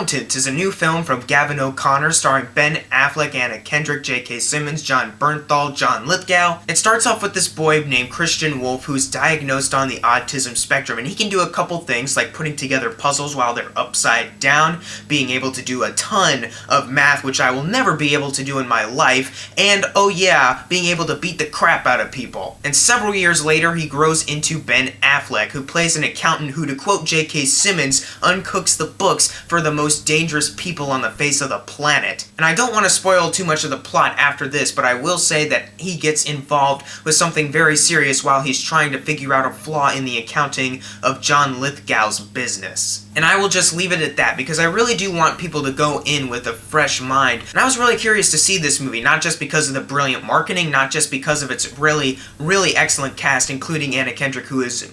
Accountants is a new film from Gavin O'Connor starring Ben Affleck, Anna Kendrick, J.K. Simmons, Jon Bernthal, John Lithgow. It starts off with this boy named Christian Wolf who's diagnosed on the autism spectrum, and he can do a couple things like putting together puzzles while they're upside down, being able to do a ton of math, which I will never be able to do in my life, and oh yeah, being able to beat the crap out of people. And several years later, he grows into Ben Affleck, who plays an accountant who, to quote J.K. Simmons, uncooks the books for the most dangerous people on the face of the planet. And I don't want to spoil too much of the plot after this, but I will say that he gets involved with something very serious while he's trying to figure out a flaw in the accounting of John Lithgow's business. And I will just leave it at that, because I really do want people to go in with a fresh mind. And I was really curious to see this movie, not just because of the brilliant marketing, not just because of its really, really excellent cast, including Anna Kendrick, who is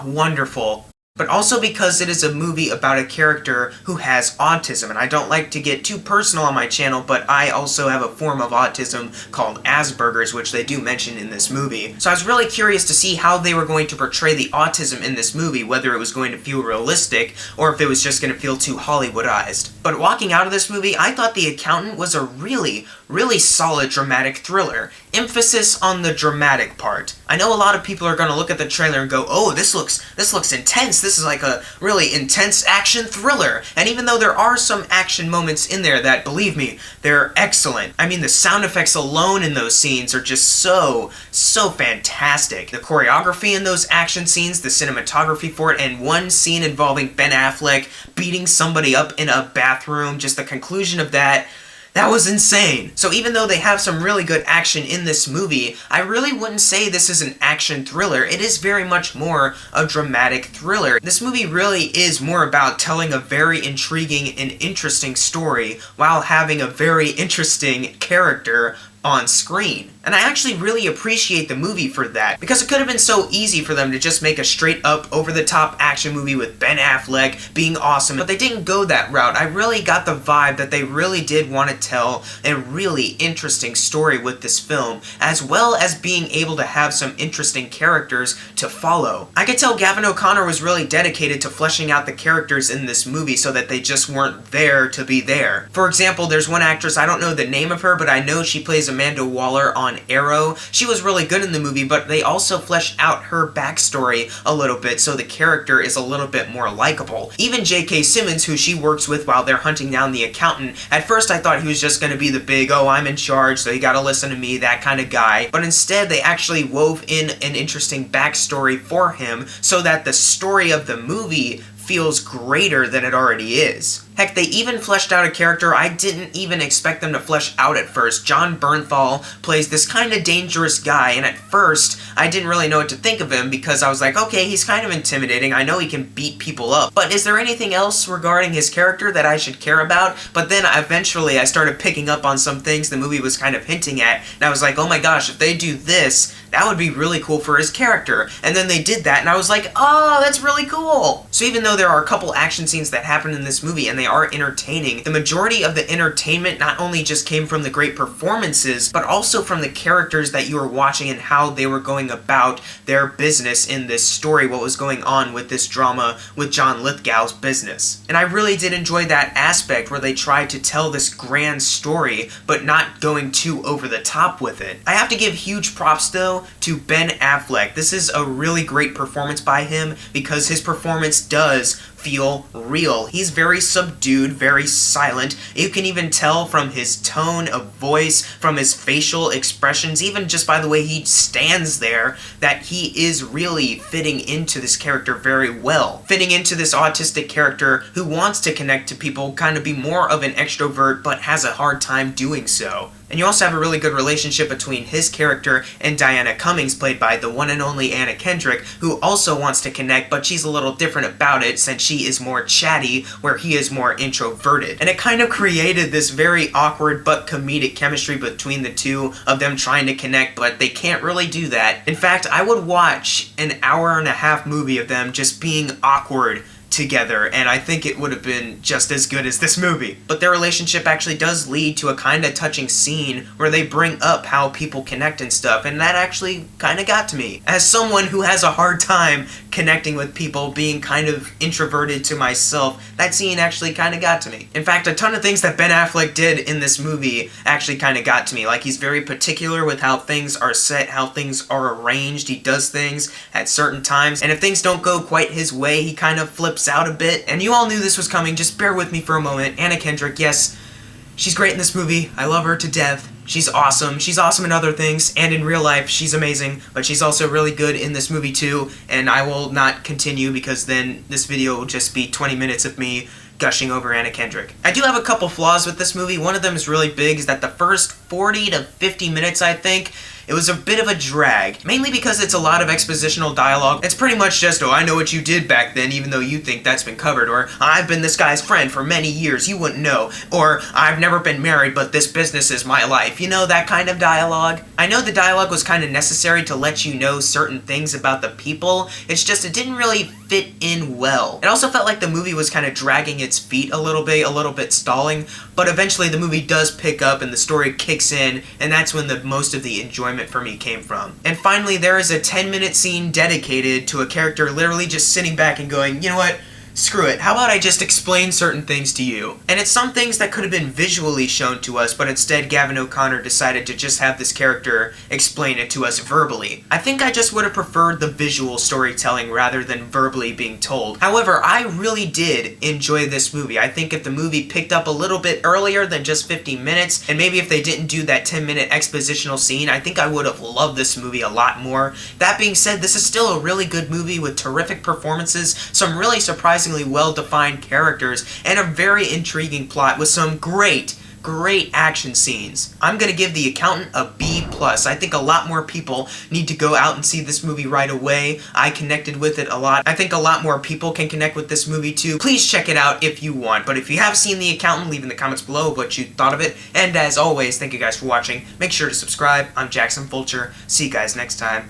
wonderful, but also because it is a movie about a character who has autism. And I don't like to get too personal on my channel, but I also have a form of autism called Asperger's, which they do mention in this movie. So I was really curious to see how they were going to portray the autism in this movie, whether it was going to feel realistic or if it was just going to feel too Hollywoodized. But walking out of this movie, I thought The Accountant was a really, really solid dramatic thriller. Emphasis on the dramatic part. I know a lot of people are going to look at the trailer and go, oh, this looks intense. This is like a really intense action thriller. And even though there are some action moments in there that, believe me, they're excellent. I mean, the sound effects alone in those scenes are just so fantastic. The choreography in those action scenes, the cinematography for it, and one scene involving Ben Affleck beating somebody up in a bathroom, just the conclusion of that was insane. So even though they have some really good action in this movie, I really wouldn't say this is an action thriller. It is very much more a dramatic thriller. This movie really is more about telling a very intriguing and interesting story while having a very interesting character on screen. And I actually really appreciate the movie for that, because it could have been so easy for them to just make a straight up over-the-top action movie with Ben Affleck being awesome, but they didn't go that route. I really got the vibe that they really did want to tell a really interesting story with this film, as well as being able to have some interesting characters to follow. I could tell Gavin O'Connor was really dedicated to fleshing out the characters in this movie so that they just weren't there to be there. For example, there's one actress, I don't know the name of her, but I know she plays Amanda Waller on Arrow. She was really good in the movie, but they also fleshed out her backstory a little bit so the character is a little bit more likable. Even J.K. Simmons, who she works with while they're hunting down the accountant, at first I thought he was just going to be the big, oh, I'm in charge, so you gotta listen to me, that kind of guy. But instead, they actually wove in an interesting backstory for him so that the story of the movie feels greater than it already is. Heck, they even fleshed out a character I didn't even expect them to flesh out at first. Jon Bernthal plays this kind of dangerous guy, and at first, I didn't really know what to think of him because I was like, okay, he's kind of intimidating, I know he can beat people up, but is there anything else regarding his character that I should care about? But then eventually I started picking up on some things the movie was kind of hinting at, and I was like, oh my gosh, if they do this, that would be really cool for his character. And then they did that, and I was like, oh, that's really cool! So even though there are a couple action scenes that happen in this movie, and they are entertaining, the majority of the entertainment not only just came from the great performances, but also from the characters that you were watching and how they were going about their business in this story, what was going on with this drama with John Lithgow's business. And I really did enjoy that aspect where they tried to tell this grand story, but not going too over the top with it. I have to give huge props, though, to Ben Affleck. This is a really great performance by him because his performance does feel real. He's very subdued, very silent. You can even tell from his tone of voice, from his facial expressions, even just by the way he stands there, that he is really fitting into this character very well. Fitting into this autistic character who wants to connect to people, kind of be more of an extrovert, but has a hard time doing so. And you also have a really good relationship between his character and Diana Cummings, played by the one and only Anna Kendrick, who also wants to connect, but she's a little different about it since she is more chatty, where he is more introverted. And it kind of created this very awkward but comedic chemistry between the two of them trying to connect, but they can't really do that. In fact, I would watch an hour-and-a-half movie of them just being awkward together, and I think it would have been just as good as this movie. But their relationship actually does lead to a kind of touching scene where they bring up how people connect and stuff, and that actually kind of got to me. As someone who has a hard time connecting with people, being kind of introverted to myself, that scene actually kind of got to me. In fact, a ton of things that Ben Affleck did in this movie actually kind of got to me. Like, he's very particular with how things are set, how things are arranged. He does things at certain times, and if things don't go quite his way, he kind of flips out a bit. And you all knew this was coming, just bear with me for a moment. Anna Kendrick, yes, she's great in this movie. I love her to death. She's awesome. She's awesome in other things, and in real life, she's amazing, but she's also really good in this movie too, and I will not continue because then this video will just be 20 minutes of me gushing over Anna Kendrick. I do have a couple flaws with this movie. One of them is really big, is that the first 40 to 50 minutes, I think, it was a bit of a drag, mainly because it's a lot of expositional dialogue. It's pretty much just, oh, I know what you did back then, even though you think that's been covered, or I've been this guy's friend for many years, you wouldn't know, or I've never been married, but this business is my life. You know, that kind of dialogue? I know the dialogue was kind of necessary to let you know certain things about the people, it's just it didn't really fit in well. It also felt like the movie was kind of dragging its feet a little bit stalling, but eventually the movie does pick up and the story kicks in, and that's when the most of the enjoyment for me came from. And finally, there is a 10-minute scene dedicated to a character literally just sitting back and going, you know what? Screw it, how about I just explain certain things to you? And it's some things that could have been visually shown to us, but instead Gavin O'Connor decided to just have this character explain it to us verbally. I think I just would have preferred the visual storytelling rather than verbally being told. However, I really did enjoy this movie. I think if the movie picked up a little bit earlier than just 50 minutes, and maybe if they didn't do that 10-minute expositional scene, I think I would have loved this movie a lot more. That being said, this is still a really good movie with terrific performances, some really surprising well-defined characters, and a very intriguing plot with some great action scenes. I'm gonna give The Accountant a B+. I think a lot more people need to go out and see this movie right away. I connected with it a lot. I think a lot more people can connect with this movie too. Please check it out if you want. But if you have seen The Accountant, leave in the comments below what you thought of it. And as always, thank you guys for watching. Make sure to subscribe. I'm Jackson Fulcher. See you guys next time.